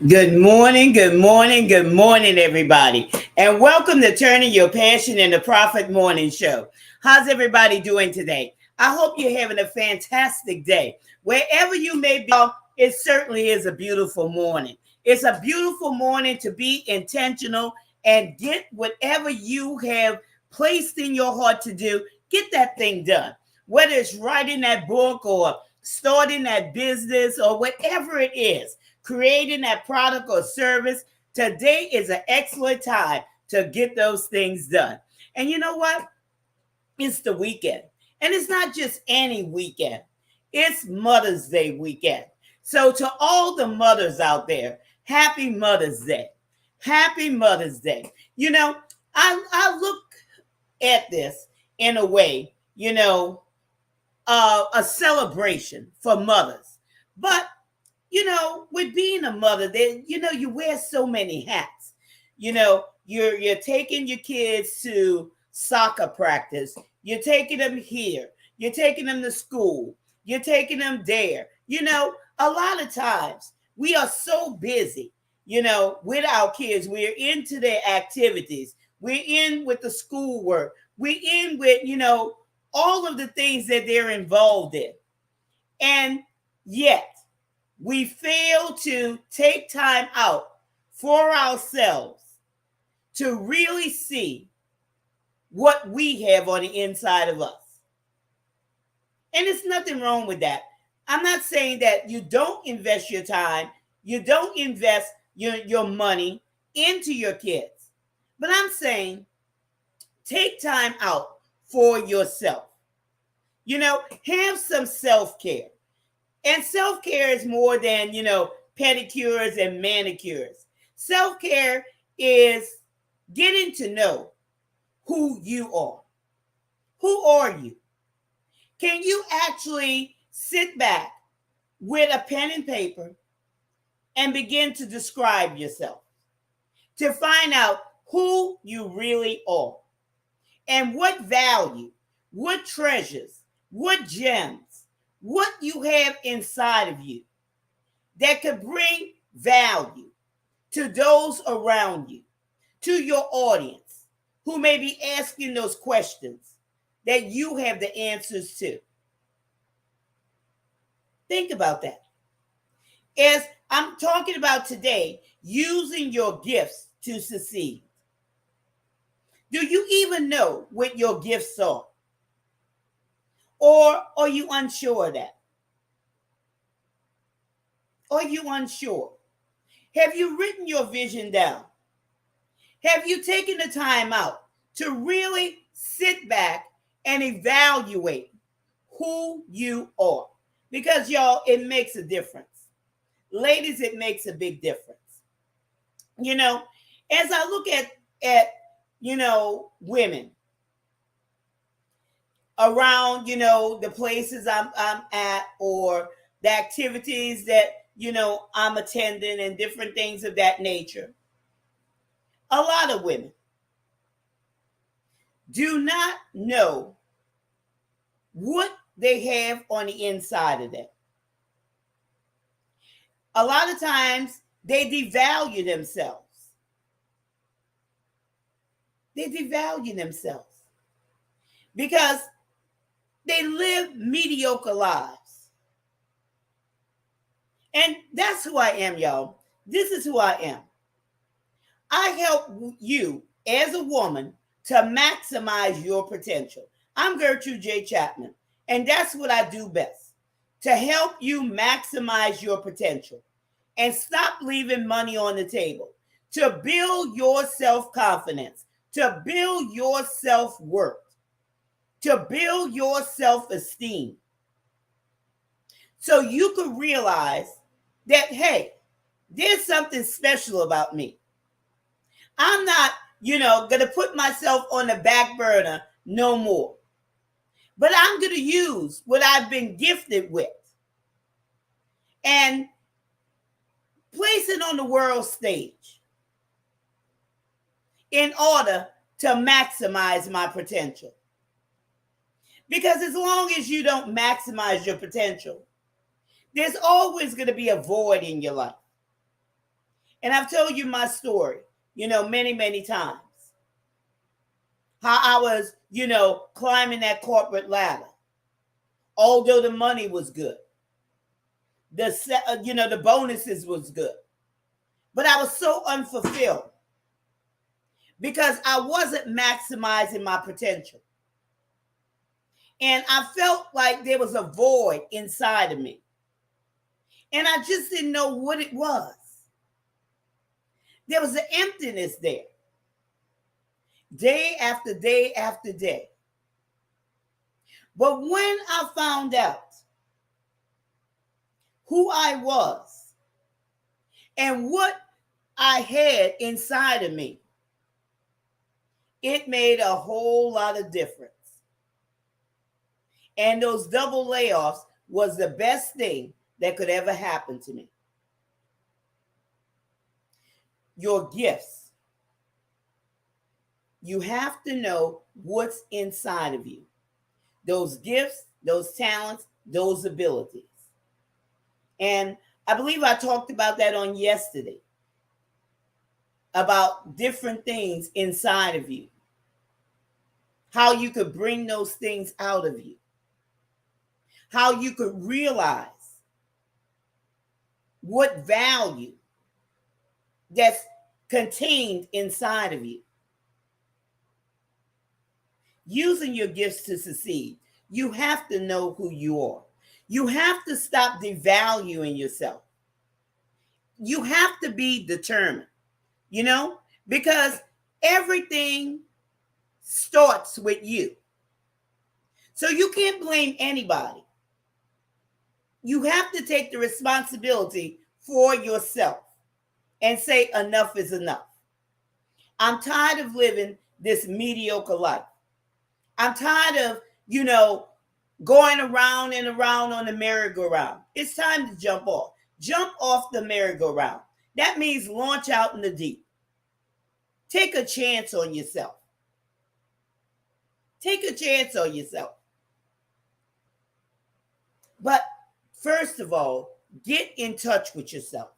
Good morning, good morning, good morning, everybody. And welcome to Turning Your Passion into Profit Morning Show. How's everybody doing today? I hope you're having a fantastic day. Wherever you may be, it certainly is a beautiful morning. It's a beautiful morning to be intentional and get whatever you have placed in your heart to do, get that thing done. Whether it's writing that book or starting that business or whatever it is, creating that product or service, today is an excellent time to get those things done. And you know what? It's the weekend. And it's not just any weekend, it's Mother's Day weekend. So, to all the mothers out there, happy Mother's Day. Happy Mother's Day. I look at this in a way, a celebration for mothers. But with being a mother, then you wear so many hats. You're taking your kids to soccer practice. You're taking them here. You're taking them to school. You're taking them there. A lot of times we are so busy, with our kids. We're into their activities. We're in with the schoolwork. We're in with, all of the things that they're involved in. And yet, we fail to take time out for ourselves to really see what we have on the inside of us. And there's nothing wrong with that. I'm not saying that you don't invest your time, you don't invest your money into your kids. But I'm saying take time out for yourself. Have some self care. And self care is more than, pedicures and manicures. Self care is getting to know who you are. Who are you? Can you actually sit back with a pen and paper and begin to describe yourself? To find out who you really are and what value, what treasures, what gems, what you have inside of you that could bring value to those around you, to your audience who may be asking those questions that you have the answers to. Think about that. As I'm talking about today, using your gifts to succeed. Do you even know what your gifts are? Or are you unsure of that? Are you unsure? Have you written your vision down? Have you taken the time out to really sit back and evaluate who you are? Because, y'all, it makes a difference. Ladies, it makes a big difference. As I look at women around, the places I'm at or the activities that, I'm attending and different things of that nature. A lot of women do not know what they have on the inside of them. A lot of times they devalue themselves. They devalue themselves because they live mediocre lives. And that's who I am, y'all. This is who I am. I help you as a woman to maximize your potential. I'm Gertrude J. Chapman, and that's what I do best, to help you maximize your potential and stop leaving money on the table, to build your self-confidence, to build your self-worth, to build your self-esteem, so you can realize that, hey, there's something special about me. I'm not, going to put myself on the back burner no more. But I'm going to use what I've been gifted with and place it on the world stage in order to maximize my potential. Because as long as you don't maximize your potential, there's always going to be a void in your life. And I've told you my story, many, many times. How I was, climbing that corporate ladder. Although the money was good. The bonuses was good. But I was so unfulfilled because I wasn't maximizing my potential. And I felt like there was a void inside of me. And I just didn't know what it was. There was an emptiness there. Day after day after day. But when I found out who I was and what I had inside of me, it made a whole lot of difference. And those double layoffs was the best thing that could ever happen to me. Your gifts. You have to know what's inside of you. Those gifts, those talents, those abilities. And I believe I talked about that on yesterday. About different things inside of you. How you could bring those things out of you. How you could realize what value that's contained inside of you. Using your gifts to succeed, you have to know who you are. You have to stop devaluing yourself. You have to be determined, because everything starts with you. So you can't blame anybody. You have to take the responsibility for yourself and say enough is enough. I'm tired of living this mediocre life. I'm tired of, going around and around on the merry-go-round. It's time to jump off. Jump off the merry-go-round. That means launch out in the deep. Take a chance on yourself. Take a chance on yourself. But first of all, get in touch with yourself.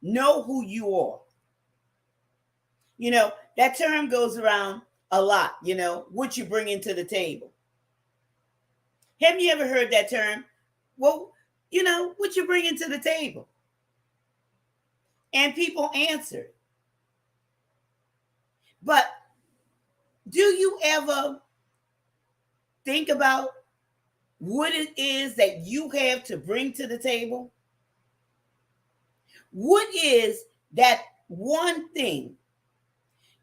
Know who you are. That term goes around a lot, what you bring into the table. Have you ever heard that term? Well, what you bring into the table? And people answer. But do you ever think about what it is that you have to bring to the table? What is that one thing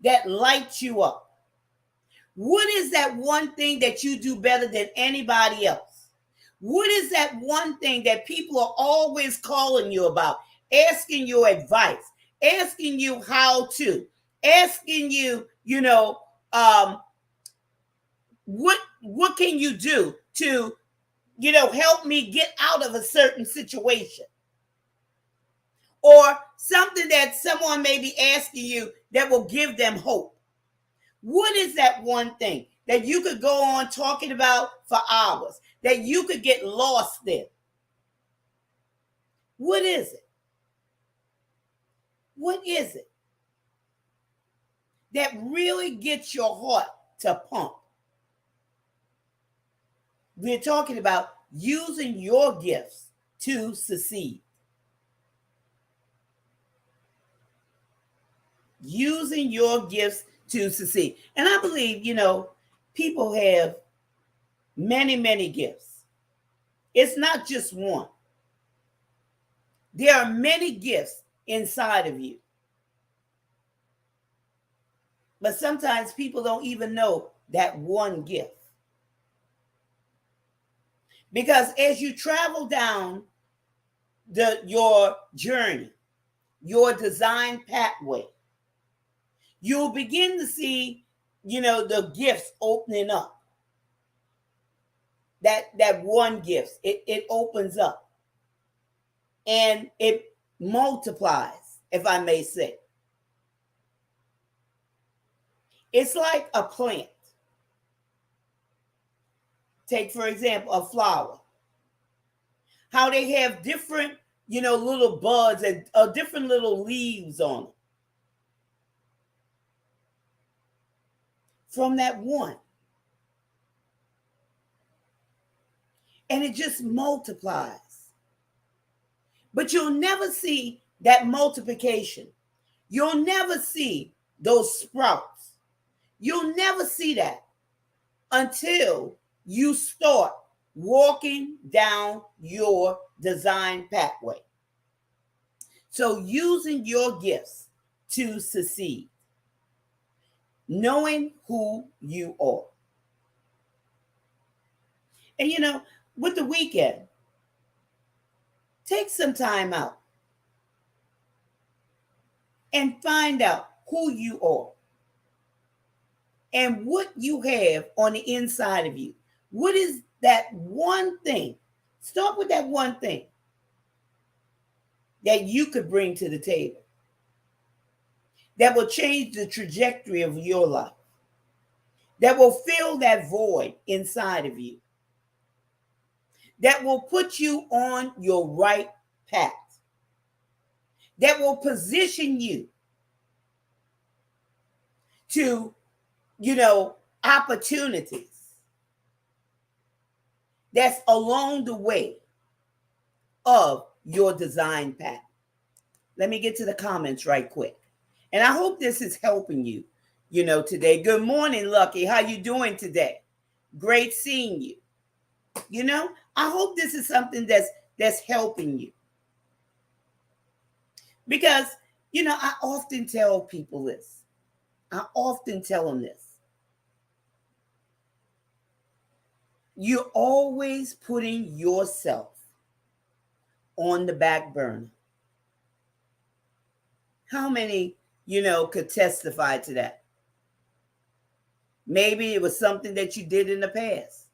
that lights you up? What is that one thing that you do better than anybody else? What is that one thing that people are always calling you about, asking your advice, asking you how to, asking you, what can you do to, help me get out of a certain situation? Or something that someone may be asking you that will give them hope. What is that one thing that you could go on talking about for hours, that you could get lost in? What is it? What is it that really gets your heart to pump? We're talking about using your gifts to succeed. Using your gifts to succeed. And I believe, people have many, many gifts. It's not just one. There are many gifts inside of you. But sometimes people don't even know that one gift. Because as you travel down your journey, your design pathway, you'll begin to see, the gifts opening up. That one gift, it opens up. And it multiplies, if I may say. It's like a plant. Take, for example, a flower. How they have different little buds and different little leaves on them from that one. And it just multiplies. But you'll never see that multiplication. You'll never see those sprouts. You'll never see that until you start walking down your design pathway. So using your gifts to succeed, knowing who you are. And with the weekend, take some time out and find out who you are and what you have on the inside of you. What is that one thing? Start with that one thing that you could bring to the table that will change the trajectory of your life, that will fill that void inside of you, that will put you on your right path, that will position you to, opportunities that's along the way of your design path. Let me get to the comments right quick. And I hope this is helping you, today. Good morning, Lucky. How you doing today? Great seeing you. I hope this is something that's helping you. Because, I often tell people this. I often tell them this. You're always putting yourself on the back burner. How many, could testify to that? Maybe it was something that you did in the past.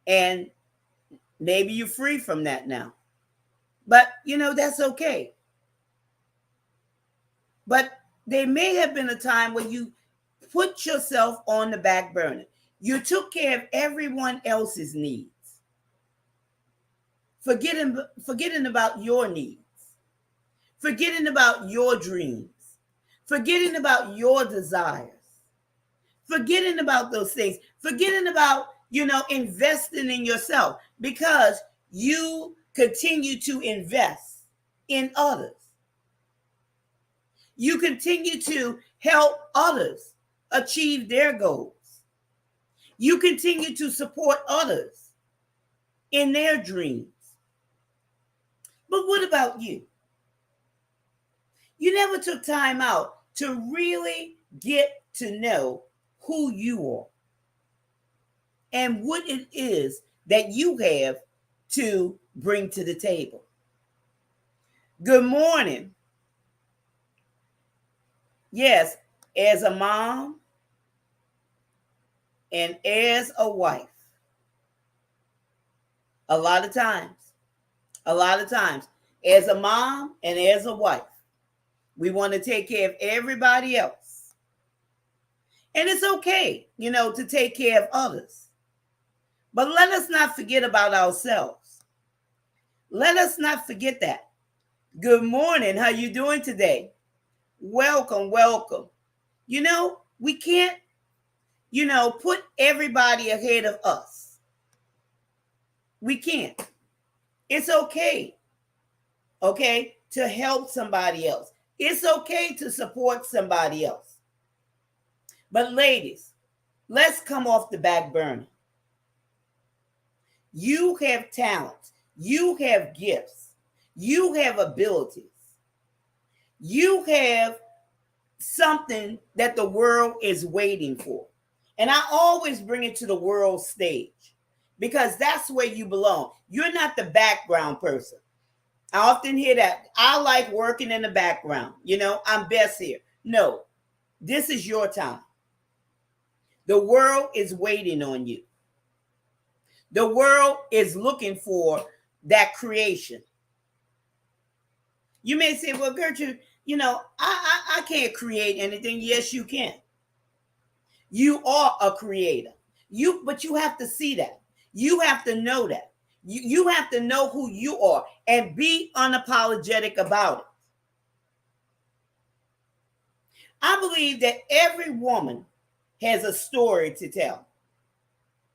And maybe you're free from that now. But, that's okay. But there may have been a time when you put yourself on the back burner. You took care of everyone else's needs, forgetting about your needs, forgetting about your dreams, forgetting about your desires, forgetting about those things, forgetting about, investing in yourself because you continue to invest in others. You continue to help others achieve their goals. You continue to support others in their dreams. But what about you? You never took time out to really get to know who you are and what it is that you have to bring to the table. Good morning. Yes, as a mom and as a wife, a lot of times, as a mom and as a wife, we want to take care of everybody else. And it's okay, to take care of others. But let us not forget about ourselves. Let us not forget that. Good morning. How you doing today? Welcome. We can't, put everybody ahead of us. We can't. It's okay, to help somebody else. It's okay to support somebody else. But ladies, let's come off the back burner. You have talents. You have gifts. You have abilities. You have something that the world is waiting for. And I always bring it to the world stage because that's where you belong. You're not the background person. I often hear that. I like working in the background. I'm best here. No, this is your time. The world is waiting on you. The world is looking for that creation. You may say, well, Gertrude, I can't create anything. Yes, you can. You are a creator. But you have to see that. You have to know that. You have to know who you are and be unapologetic about it. I believe that every woman has a story to tell.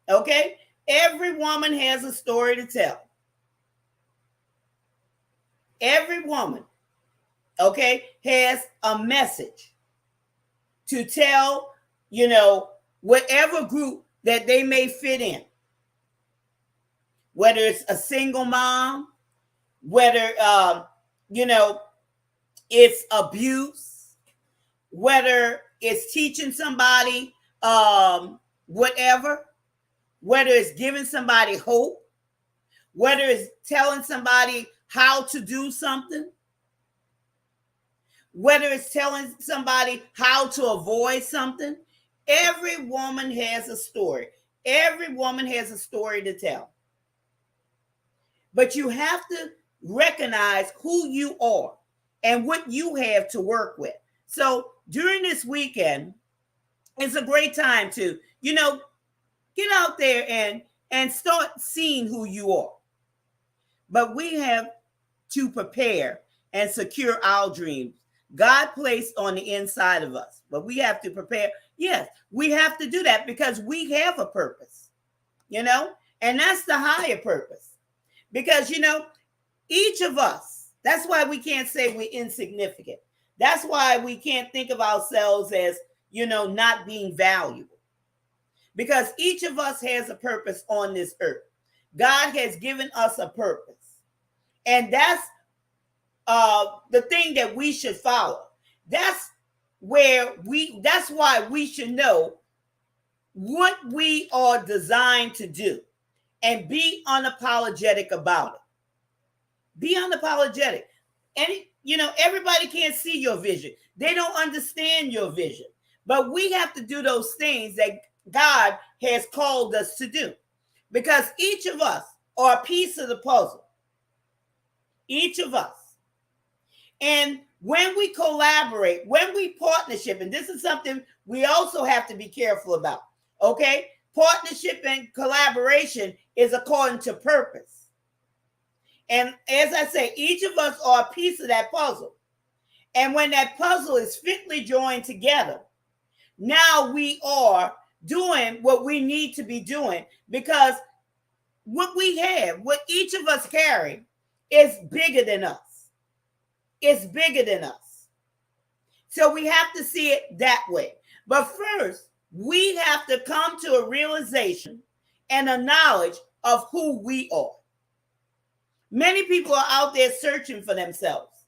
Okay? Every woman has a story to tell. Every woman, okay, has a message to tell, whatever group that they may fit in. Whether it's a single mom, whether, it's abuse, whether it's teaching somebody whatever, whether it's giving somebody hope, whether it's telling somebody how to do something, whether it's telling somebody how to avoid something. Every woman has a story. Every woman has a story to tell. But you have to recognize who you are and what you have to work with. So during this weekend, it's a great time to, get out there and start seeing who you are. But we have to prepare and secure our dreams. God placed on the inside of us, but we have to prepare. Yes, we have to do that because we have a purpose, and that's the higher purpose. Because, each of us, that's why we can't say we're insignificant. That's why we can't think of ourselves as, not being valuable. Because each of us has a purpose on this earth. God has given us a purpose. And that's the thing that we should follow. That's why we should know what we are designed to do and be unapologetic about it. Be unapologetic. And, everybody can't see your vision. They don't understand your vision. But we have to do those things that God has called us to do. Because each of us are a piece of the puzzle. Each of us. And when we collaborate, when we partnership, and this is something we also have to be careful about, okay? Partnership and collaboration is according to purpose. And as I say, each of us are a piece of that puzzle. And when that puzzle is fitly joined together, now we are doing what we need to be doing, because what we have, what each of us carry, is bigger than us. It's bigger than us. So we have to see it that way. But first, we have to come to a realization and a knowledge of who we are. Many people are out there searching for themselves.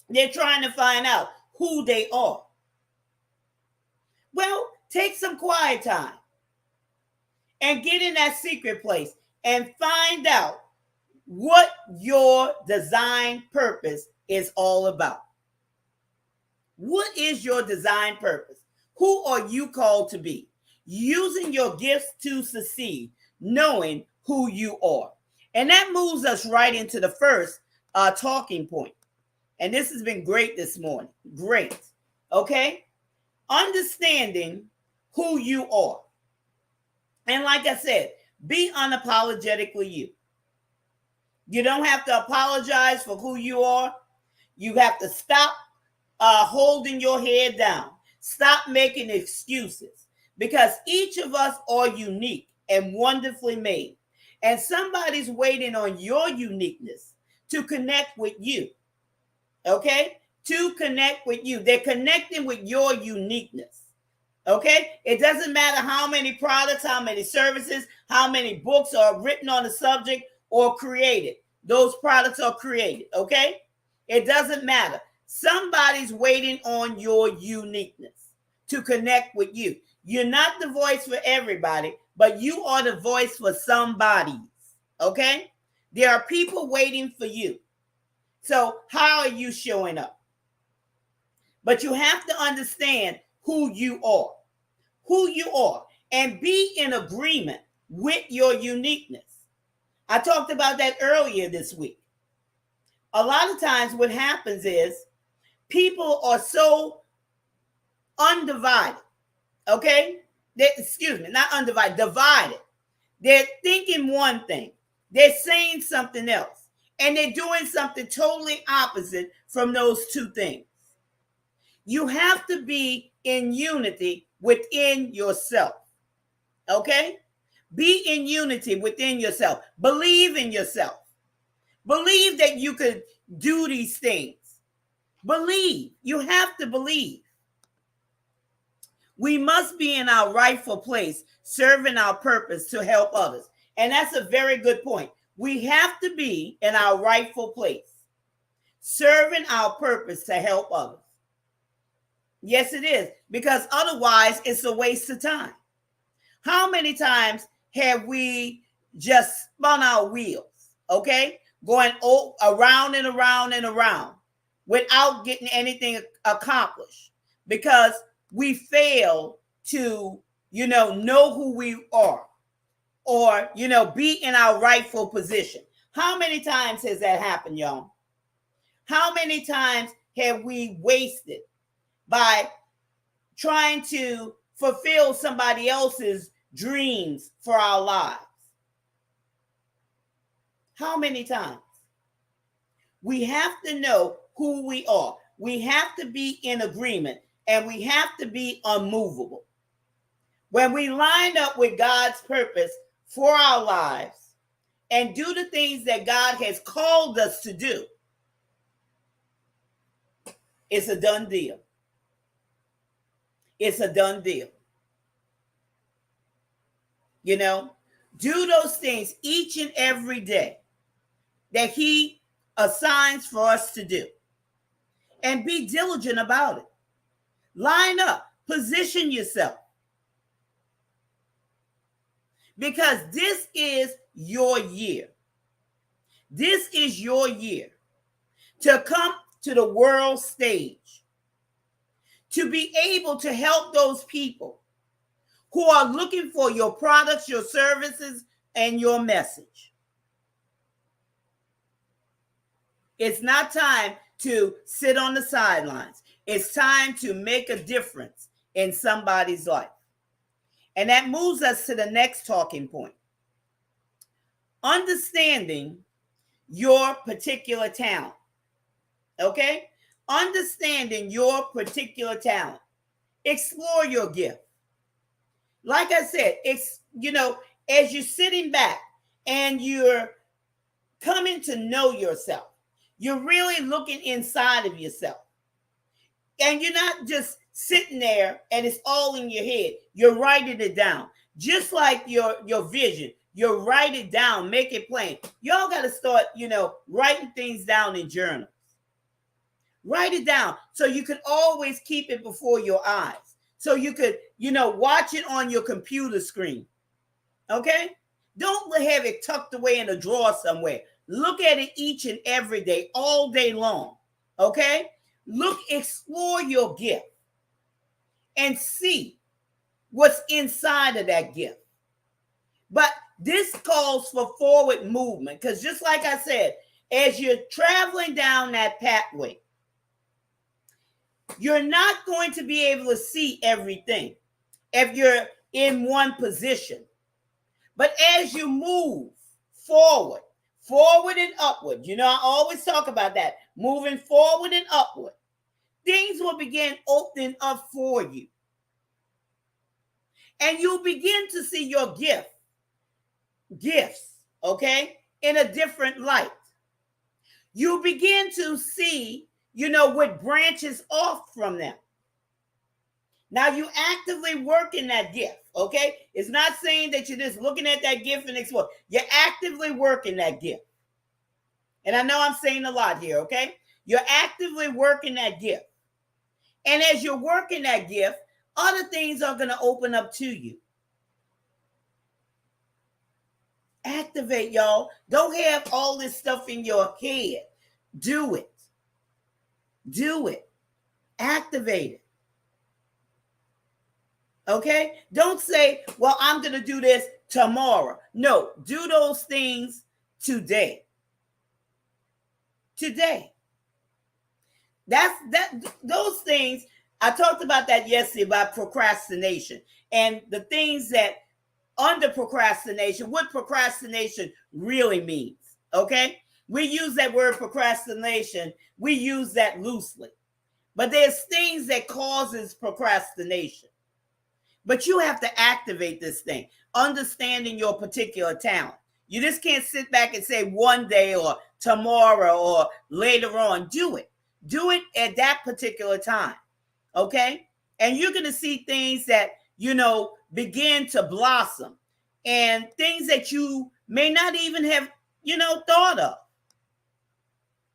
They're trying to find out who they are. Well, take some quiet time and get in that secret place and find out what your design purpose is all about. What is your design purpose? Who are you called to be? Using your gifts to succeed, knowing who you are. And that moves us right into the first talking point. And this has been great this morning. Great. Okay? Understanding who you are. And like I said, be unapologetically you. You don't have to apologize for who you are. You have to stop holding your head down. Stop making excuses, because each of us are unique and wonderfully made. And somebody's waiting on your uniqueness to connect with you. Okay? To connect with you. They're connecting with your uniqueness. Okay? It doesn't matter how many products, how many services, how many books are written on the subject or created. Those products are created. Okay? It doesn't matter. Somebody's waiting on your uniqueness to connect with you. You're not the voice for everybody, but you are the voice for somebody. Okay? There are people waiting for you. So how are you showing up? But you have to understand who you are. Who you are. And be in agreement with your uniqueness. I talked about that earlier this week. A lot of times what happens is people are so undivided. Okay? Not undivided, divided. They're thinking one thing. They're saying something else. And they're doing something totally opposite from those two things. You have to be in unity within yourself. Okay? Be in unity within yourself. Believe in yourself. Believe that you could do these things. Believe. You have to believe. We must be in our rightful place, serving our purpose to help others. And that's a very good point. We have to be in our rightful place, serving our purpose to help others. Yes, it is. Because otherwise, it's a waste of time. How many times have we just spun our wheels, okay? Going around and around and around without getting anything accomplished because we fail to, know who we are or, be in our rightful position. How many times has that happened, y'all? How many times have we wasted by trying to fulfill somebody else's dreams for our lives? How many times? We have to know who we are. We have to be in agreement and we have to be unmovable. When we line up with God's purpose for our lives and do the things that God has called us to do, it's a done deal. It's a done deal. Do those things each and every day that He assigns for us to do. And be diligent about it. Line up, position yourself. Because this is your year. This is your year to come to the world stage, to be able to help those people who are looking for your products, your services, and your message. It's not time to sit on the sidelines. It's time to make a difference in somebody's life. And that moves us to the next talking point. Understanding your particular talent. Okay? Understanding your particular talent. Explore your gift. Like I said, it's, as you're sitting back and you're coming to know yourself, you're really looking inside of yourself. And you're not just sitting there and it's all in your head. You're writing it down. Just like your vision. You write it down, make it plain. Y'all got to start, writing things down in journals. Write it down so you can always keep it before your eyes. So you could, watch it on your computer screen. Okay? Don't have it tucked away in a drawer somewhere. Look at it each and every day, all day long. Okay? Explore your gift and see what's inside of that gift. But this calls for forward movement because just like I said, as you're traveling down that pathway, you're not going to be able to see everything if you're in one position. But as you move forward and upward, I always talk about that, moving forward and upward, things will begin opening up for you. And you'll begin to see your gifts, okay, in a different light. You'll begin to see, what branches off from them. Now you actively work in that gift, okay? It's not saying that you're just looking at that gift and explore. You're actively working that gift. And I know I'm saying a lot here, okay? You're actively working that gift. And as you're working that gift, other things are going to open up to you. Activate, y'all. Don't have all this stuff in your head. Do it. Do it. Activate it. Okay? Don't say, well, I'm going to do this tomorrow. No, do those things today. Today. Those things, I talked about that yesterday about procrastination and the things that under procrastination, what procrastination really means. Okay? We use that word procrastination, we use that loosely. But there's things that causes procrastination. But you have to activate this thing, understanding your particular talent. You just can't sit back and say one day or tomorrow or later on. Do it. Do it at that particular time. Okay? And you're going to see things that, begin to blossom, and things that you may not even have, thought of.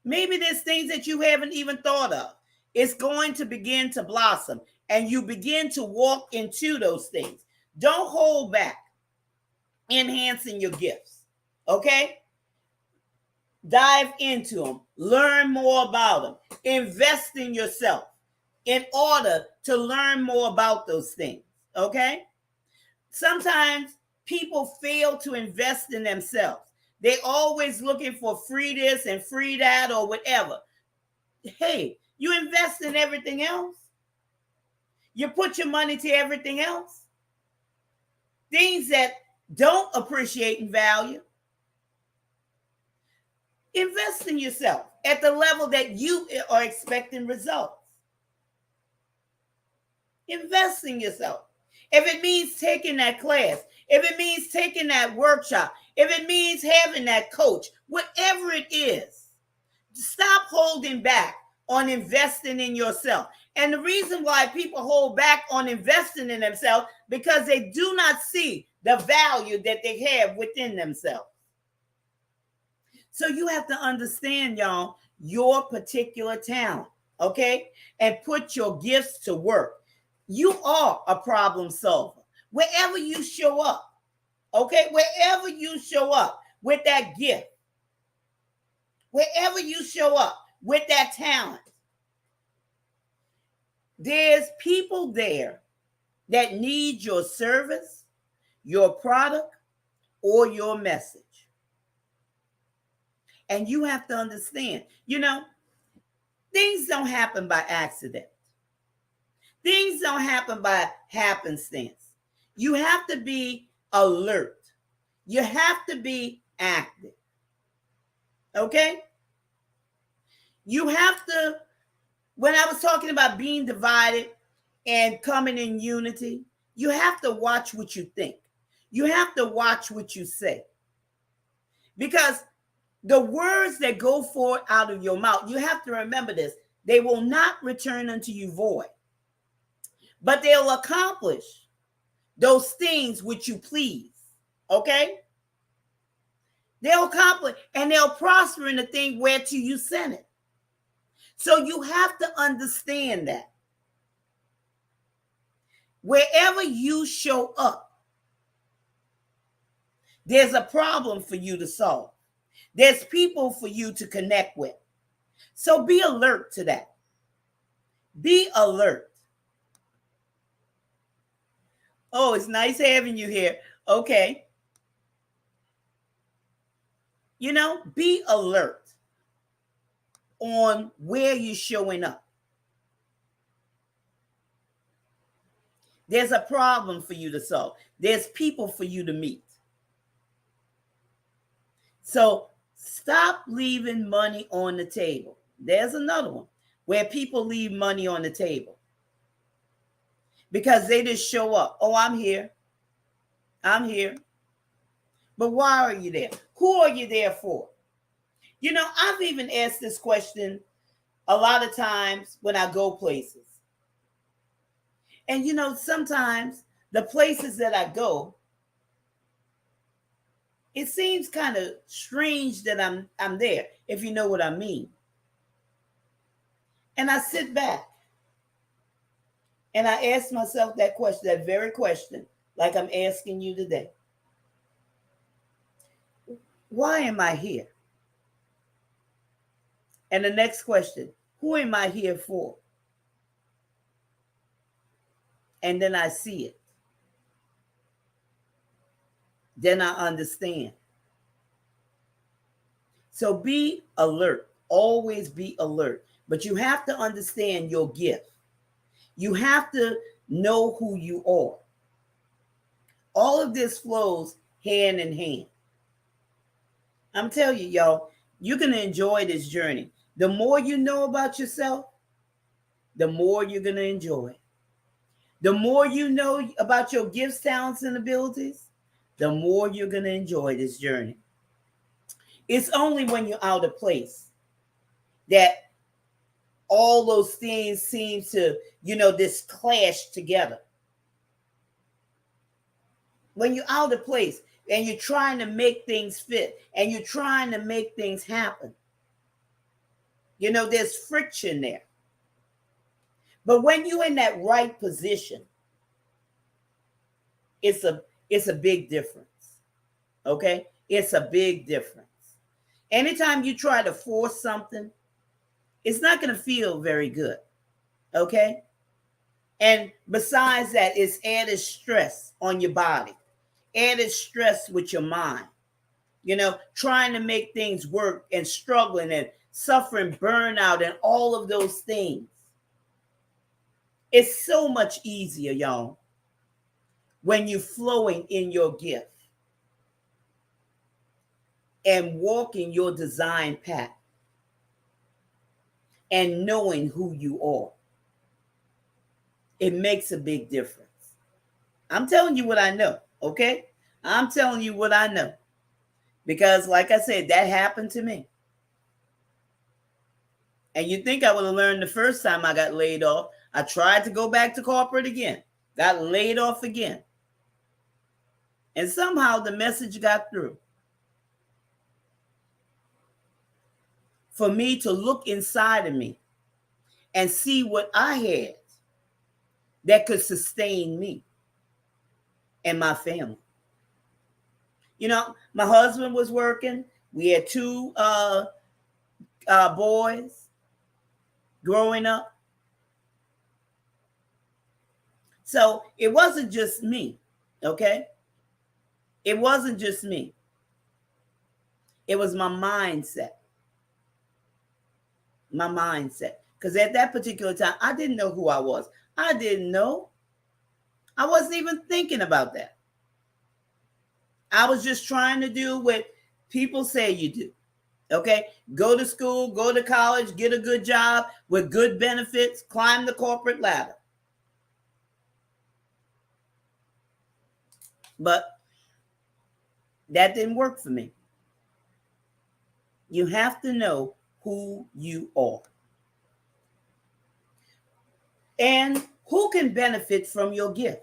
Maybe there's things that you haven't even thought of. It's going to begin to blossom, and you begin to walk into those things. Don't hold back enhancing your gifts. Okay? Dive into them. Learn more about them. Invest in yourself in order to learn more about those things. Okay? Sometimes people fail to invest in themselves. They're always looking for free this and free that or whatever. Hey, you invest in everything else. You put your money to everything else. Things that don't appreciate in value. Invest in yourself at the level that you are expecting results. Invest in yourself. If it means taking that class, if it means taking that workshop, if it means having that coach, whatever it is, stop holding back on investing in yourself. And the reason why people hold back on investing in themselves, because they do not see the value that they have within themselves. So you have to understand, y'all, your particular talent, okay? And put your gifts to work. You are a problem solver. Wherever you show up, okay? Wherever you show up with that gift, wherever you show up with that talent, there's people there that need your service, your product, or your message. And you have to understand, things don't happen by accident. Things don't happen by happenstance. You have to be alert. You have to be active. Okay? You have to, when I was talking about being divided and coming in unity, you have to watch what you think. You have to watch what you say. Because the words that go forth out of your mouth, you have to remember this, they will not return unto you void, but they'll accomplish those things which you please. Okay? They'll accomplish and they'll prosper in the thing whereto you send it. So you have to understand that. Wherever you show up, there's a problem for you to solve. There's people for you to connect with. So be alert to that. Be alert. Oh, it's nice having you here. Okay. Be alert on where you're showing up. There's a problem for you to solve. There's people for you to meet. So stop leaving money on the table. There's another one where people leave money on the table because they just show up. Oh, I'm here. I'm here. But why are you there? Who are you there for? I've even asked this question a lot of times when I go places. And, sometimes the places that I go, it seems kind of strange that I'm there, if you know what I mean. And I sit back and I ask myself that question, that very question, like I'm asking you today. Why am I here? And the next question, who am I here for? And then I see it. Then I understand. So be alert. Always be alert. But you have to understand your gift. You have to know who you are. All of this flows hand in hand. I'm telling you, y'all, you're going to enjoy this journey. The more you know about yourself, the more you're going to enjoy. The more you know about your gifts, talents, and abilities, the more you're going to enjoy this journey. It's only when you're out of place that all those things seem to, this clash together. When you're out of place and you're trying to make things fit and you're trying to make things happen, there's friction there. But when you're in that right position, it's a big difference. Okay? It's a big difference. Anytime you try to force something, it's not going to feel very good. Okay? And besides that, it's added stress on your body, added stress with your mind. Trying to make things work and struggling and suffering burnout and all of those things. It's so much easier, y'all, when you're flowing in your gift and walking your design path and knowing who you are. It makes a big difference. I'm telling you what I know, okay? I'm telling you what I know. Because like I said, that happened to me. And you think I would have learned the first time I got laid off. I tried to go back to corporate again, got laid off again. And somehow the message got through. For me to look inside of me and see what I had that could sustain me and my family. My husband was working. We had two boys growing up. So it wasn't just me, okay? It wasn't just me. It was my mindset. My mindset. Because at that particular time, I didn't know who I was. I didn't know. I wasn't even thinking about that. I was just trying to do what people say you do. Okay? Go to school, go to college, get a good job with good benefits, climb the corporate ladder. But that didn't work for me. You have to know who you are. And who can benefit from your gifts?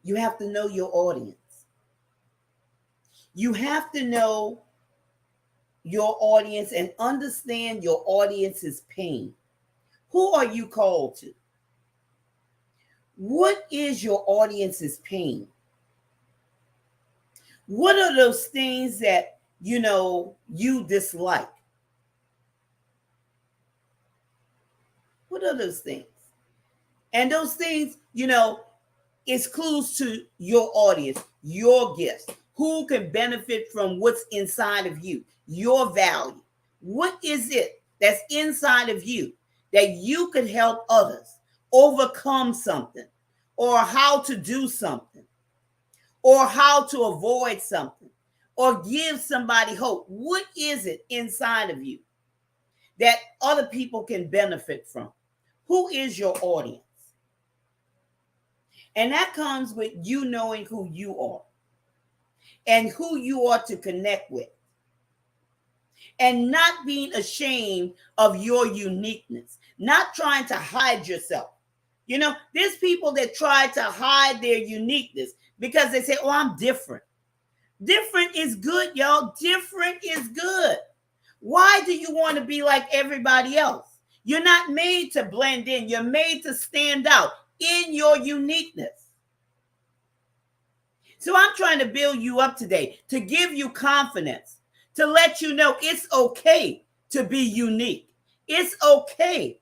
You have to know your audience. You have to know your audience and understand your audience's pain. Who are you called to? What is your audience's pain? What are those things that, you dislike? What are those things? And those things, is clues to your audience, your gifts. Who can benefit from what's inside of you, your value? What is it that's inside of you that you could help others overcome something, or how to do something, or how to avoid something, or give somebody hope? What is it inside of you that other people can benefit from? Who is your audience? And that comes with you knowing who you are and who you are to connect with, and not being ashamed of your uniqueness, not trying to hide yourself. There's people that try to hide their uniqueness because they say, oh, I'm different. Different is good, y'all. Different is good. Why do you want to be like everybody else? You're not made to blend in. You're made to stand out in your uniqueness. So I'm trying to build you up today, to give you confidence, to let you know it's okay to be unique. It's okay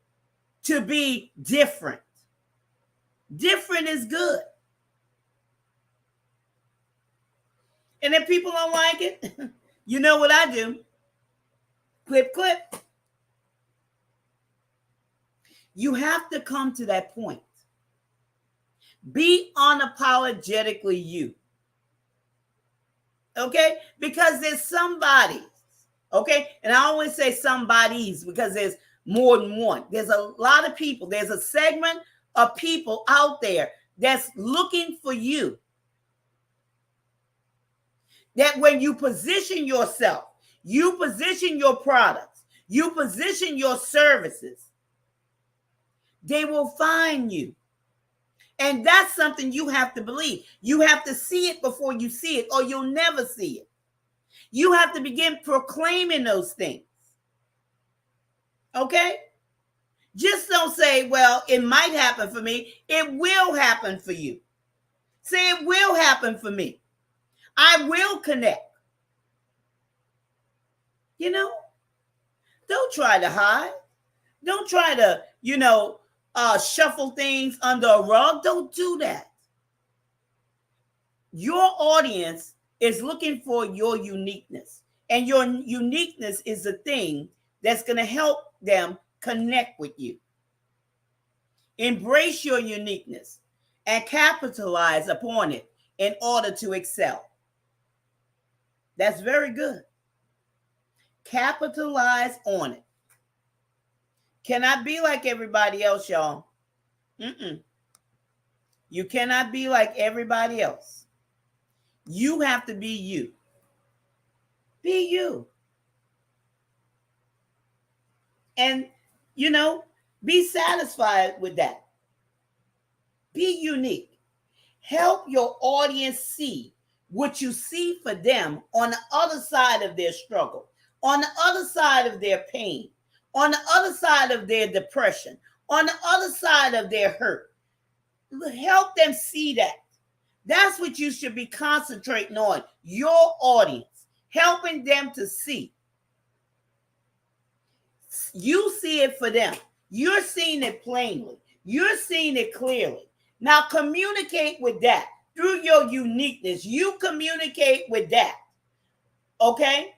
to be different. Different is good. And if people don't like it, you know what I do? Clip. You have to come to that point Be unapologetically you. Okay? Because there's somebody. Okay? And I always say somebody's because there's more than one. There's a lot of people. There's a segment of people out there that's looking for you. That when you position yourself, you position your products, you position your services, they will find you. And that's something you have to believe. You have to see it before you see it, or you'll never see it. You have to begin proclaiming those things. Okay? Just don't say, well, it might happen for me. It will happen for you. Say, it will happen for me. I will connect. You know, don't try to hide. Don't try to, shuffle things under a rug. Don't do that. Your audience is looking for your uniqueness. And your uniqueness is the thing that's going to help them connect with you. Embrace your uniqueness and capitalize upon it in order to excel. That's very good. Capitalize on it. Cannot be like everybody else, y'all. You cannot be like everybody else. You have to be you. Be you. And, be satisfied with that. Be unique. Help your audience see what you see for them on the other side of their struggle, on the other side of their pain, on the other side of their depression, on the other side of their hurt. Help them see that. That's what you should be concentrating on, your audience, helping them to see. You see it for them. You're seeing it plainly. You're seeing it clearly. Now communicate with that. Through your uniqueness, you communicate with that. Okay?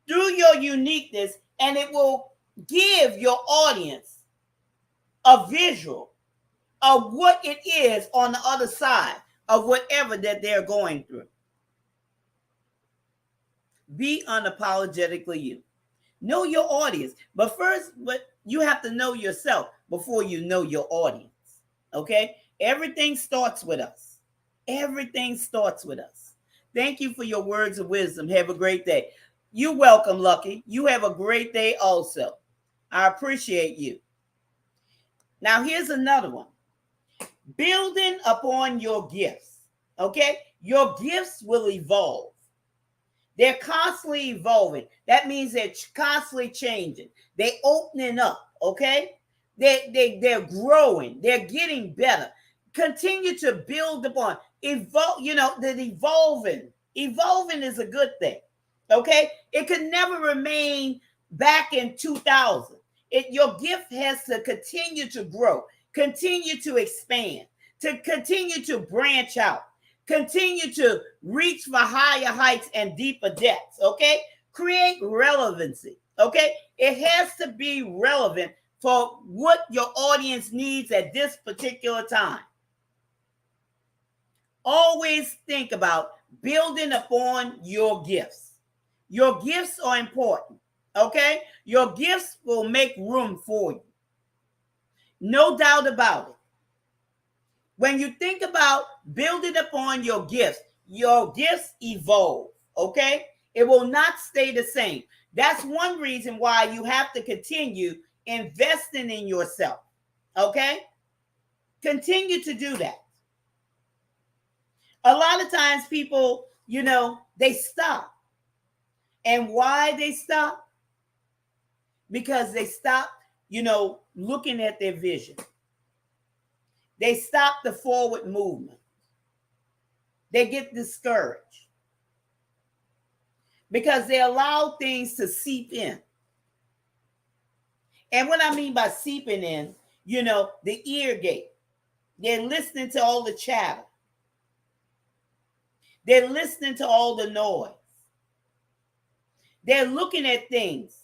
Through your uniqueness, and it will give your audience a visual of what it is on the other side of whatever that they're going through. Be unapologetically you. Know your audience. But first, you have to know yourself before you know your audience. Okay? Everything starts with us. Everything starts with us. Thank you for your words of wisdom. Have a great day. You're welcome, Lucky. You have a great day also. I appreciate you. Now, here's another one. Building upon your gifts. Okay? Your gifts will evolve. They're constantly evolving. That means they're constantly changing. They're opening up, okay? They're growing. They're getting better. Continue to build upon. Evolving. Evolving is a good thing, okay? It could never remain back in 2000. Your gift has to continue to grow, continue to expand, to continue to branch out. Continue to reach for higher heights and deeper depths, okay? Create relevancy, okay? It has to be relevant for what your audience needs at this particular time. Always think about building upon your gifts. Your gifts are important, okay? Your gifts will make room for you. No doubt about it. When you think about building upon your gifts evolve, okay? It will not stay the same. That's one reason why you have to continue investing in yourself, okay? Continue to do that. A lot of times people, they stop. And why they stop? Because they stop, looking at their vision. They stop the forward movement. They get discouraged because they allow things to seep in. And what I mean by seeping in, the ear gate. They're listening to all the chatter. They're listening to all the noise. They're looking at things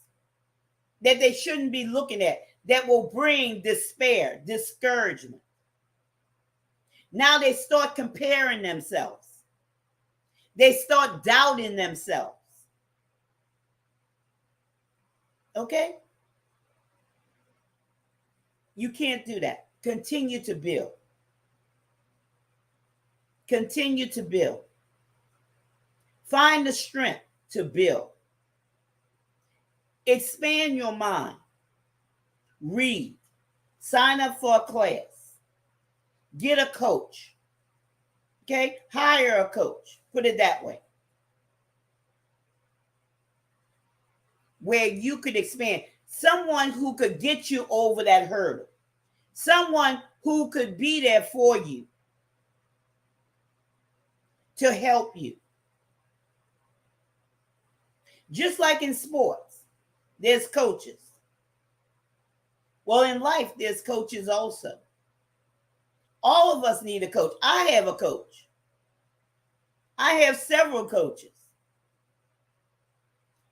that they shouldn't be looking at that will bring despair, discouragement. Now they start comparing themselves. They start doubting themselves. Okay? You can't do that. Continue to build. Continue to build. Find the strength to build. Expand your mind. Read. Sign up for a class. Get a coach. Okay? Hire a coach. Put it that way. Where you could expand. Someone who could get you over that hurdle. Someone who could be there for you to help you. Just like in sports, there's coaches. Well, in life, there's coaches also. All of us need a coach. I have a coach. I have several coaches.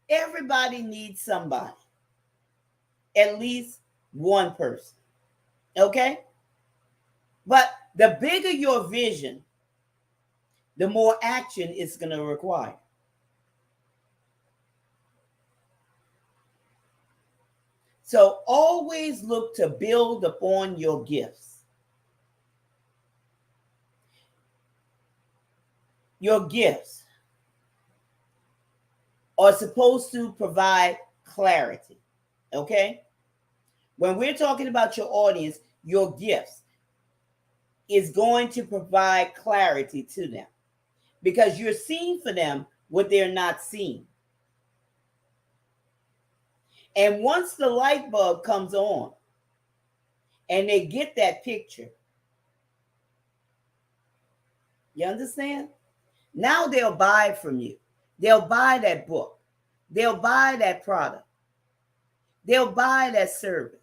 Everybody needs somebody. At least one person. Okay? But the bigger your vision, the more action it's going to require. So always look to build upon your gifts. Your gifts are supposed to provide clarity. Okay? When we're talking about your audience, your gifts is going to provide clarity to them because you're seeing for them what they're not seeing. And once the light bulb comes on and they get that picture, you understand? Now they'll buy from you. They'll buy that book. They'll buy that product. They'll buy that service.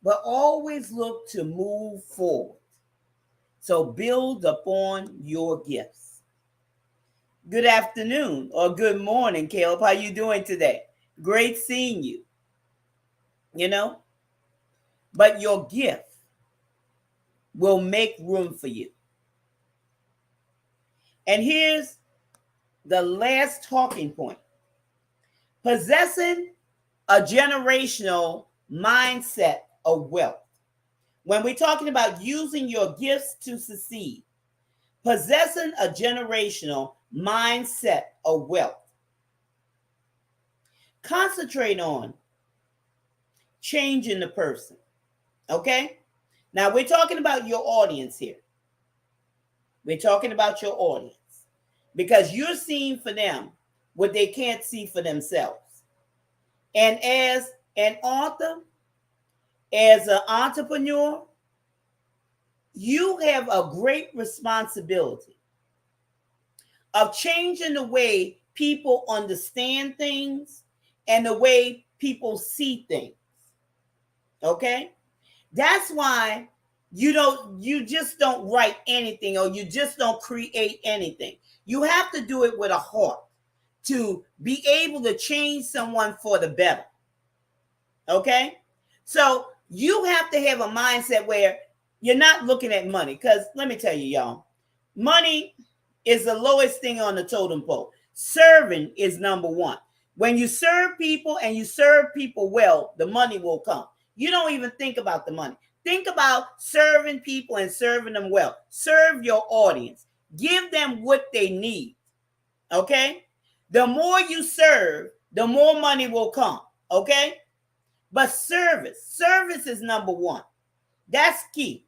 But always look to move forward. So build upon your gifts. Good afternoon or good morning, Caleb. How you doing today? Great seeing you. You know? But your gift will make room for you. And here's the last talking point. Possessing a generational mindset of wealth. When we're talking about using your gifts to succeed, possessing a generational mindset of wealth. Concentrate on changing the person. Okay? Now we're talking about your audience here. We're talking about your audience because you're seeing for them what they can't see for themselves. And as an author, as an entrepreneur, you have a great responsibility of changing the way people understand things and the way people see things. Okay? That's why you just don't write anything or you just don't create anything. You have to do it with a heart to be able to change someone for the better. Okay? So you have to have a mindset where you're not looking at money. Because let me tell you, y'all, money is the lowest thing on the totem pole. Serving is number one. When you serve people and you serve people well, the money will come. You don't even think about the money. Think about serving people and serving them well. Serve your audience. Give them what they need. Okay? The more you serve, the more money will come. Okay? But service is number one. That's key.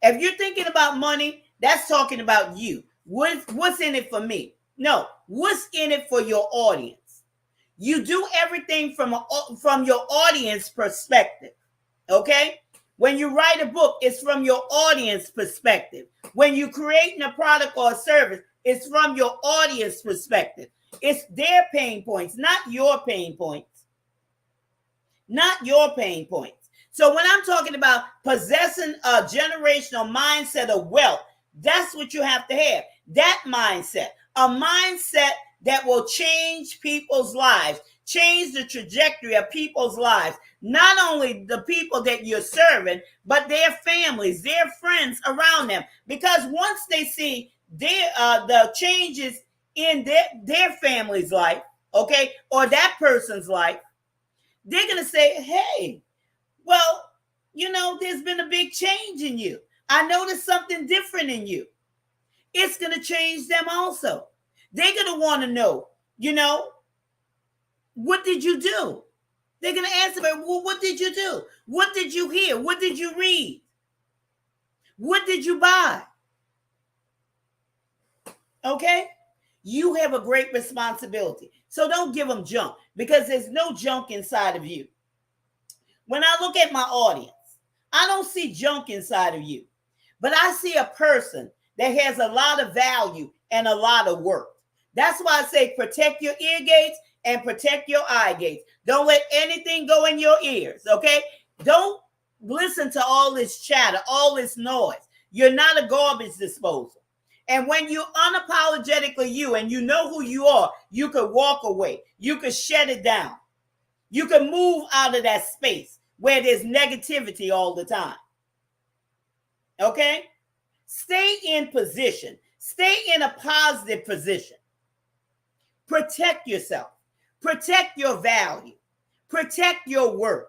If you're thinking about money, that's talking about you. What's in it for me? No, what's in it for your audience? You do everything from your audience perspective. Okay? When you write a book, it's from your audience perspective. When you're creating a product or a service, it's from your audience perspective. It's their pain points, not your pain points. Not your pain points. So when I'm talking about possessing a generational mindset of wealth, that's what you have to have. That mindset, a mindset that will change people's lives, change the trajectory of people's lives. Not only the people that you're serving, but their families, their friends around them. Because once they see the changes in their family's life, okay, or that person's life, they're going to say, hey, well, there's been a big change in you. I noticed something different in you. It's going to change them also. They're going to want to know, what did you do? They're going to answer, well, what did you do? What did you hear? What did you read? What did you buy? Okay? You have a great responsibility. So don't give them junk, because there's no junk inside of you. When I look at my audience, I don't see junk inside of you, but I see a person that has a lot of value and a lot of worth. That's why I say protect your ear gates and protect your eye gates. Don't let anything go in your ears, okay? Don't listen to all this chatter, all this noise. You're not a garbage disposal. And when you're unapologetically you and you know who you are, you could walk away. You could shut it down. You can move out of that space where there's negativity all the time. Okay? Stay in position. Stay in a positive position. Protect yourself. Protect your value. Protect your worth.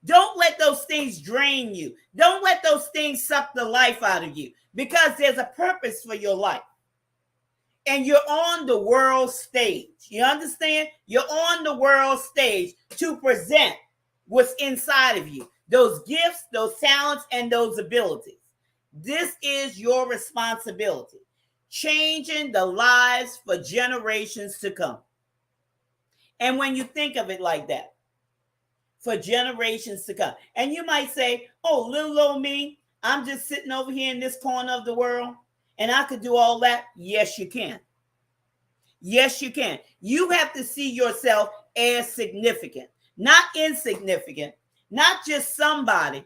Don't let those things drain you. Don't let those things suck the life out of you, because there's a purpose for your life. And you're on the world stage. You understand? You're on the world stage to present what's inside of you. Those gifts, those talents, and those abilities. This is your responsibility. Changing the lives for generations to come. And when you think of it like that, for generations to come. And you might say, oh, little old me, I'm just sitting over here in this corner of the world and I could do all that. Yes, you can. Yes, you can. You have to see yourself as significant, not insignificant, not just somebody,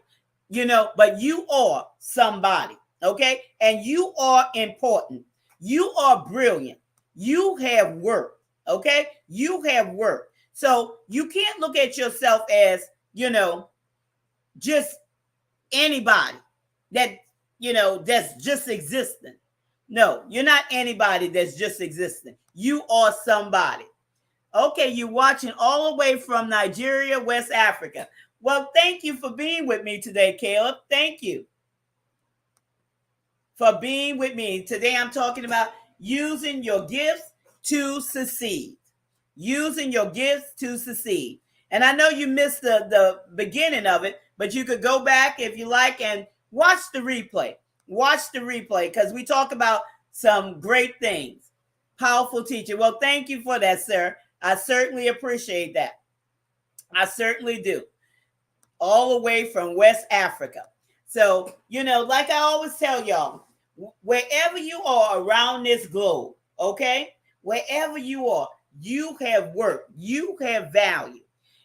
but you are somebody, okay? And you are important. You are brilliant. You have worth, okay? You have worth. So you can't look at yourself as, just anybody that's just existing. No, you're not anybody that's just existing. You are somebody. Okay, you're watching all the way from Nigeria, West Africa. Well, thank you for being with me today, Caleb. Thank you for being with me. Today I'm talking about using your gifts to succeed. Using your gifts to succeed. And I know you missed the beginning of it, but you could go back if you like and watch the replay. Watch the replay, because we talk about some great things. Powerful teacher. Well, thank you for that, sir. I certainly appreciate that. I certainly do. All the way from West Africa. So, like I always tell y'all, wherever you are around this globe, okay, wherever you are, you have worth, you have value,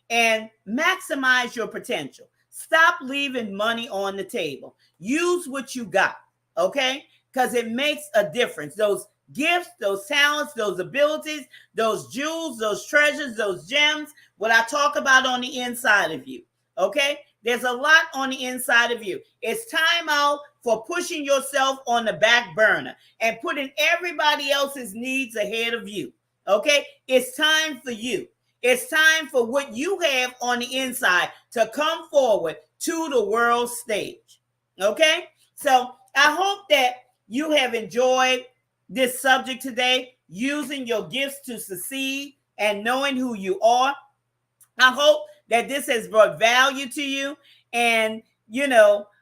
and maximize your potential. Stop leaving money on the table. Use what you got, okay? Because it makes a difference. Those gifts, those talents, those abilities, those jewels, those treasures, those gems, what I talk about on the inside of you, okay? There's a lot on the inside of you. It's time out for pushing yourself on the back burner and putting everybody else's needs ahead of you. Okay, it's time for you. It's time for what you have on the inside to come forward to the world stage. Okay, so I hope that you have enjoyed this subject today, using your gifts to succeed and knowing who you are. I hope that this has brought value to you. And,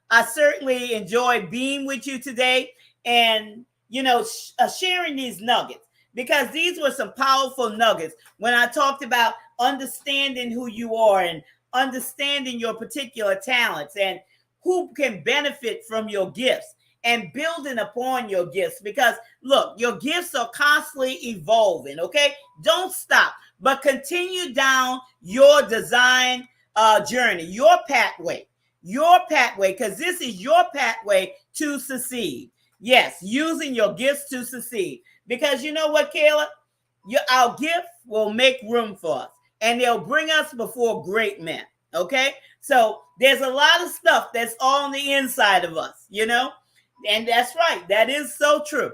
I certainly enjoyed being with you today and, sharing these nuggets. Because these were some powerful nuggets when I talked about understanding who you are and understanding your particular talents and who can benefit from your gifts and building upon your gifts. Because look, your gifts are constantly evolving, okay? Don't stop, but continue down your design journey, your pathway, because this is your pathway to succeed. Yes, using your gifts to succeed. Because you know what, Caleb? Our gift will make room for us. and they'll bring us before great men. Okay? So there's a lot of stuff that's on the inside of us, and that's right. That is so true.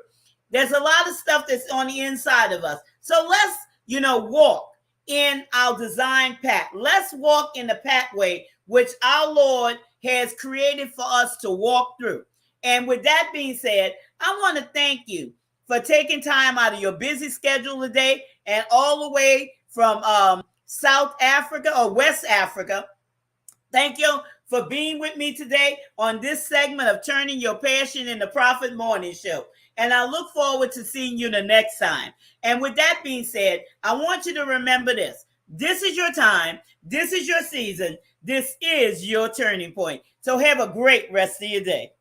There's a lot of stuff that's on the inside of us. So let's, walk in our design path. Let's walk in the pathway which our Lord has created for us to walk through. And with that being said, I want to thank you for taking time out of your busy schedule today and all the way from South Africa or West Africa. Thank you for being with me today on this segment of Turning Your Passion into Profit Morning Show. And I look forward to seeing you the next time. And with that being said, I want you to remember this. This is your time. This is your season. This is your turning point. So have a great rest of your day.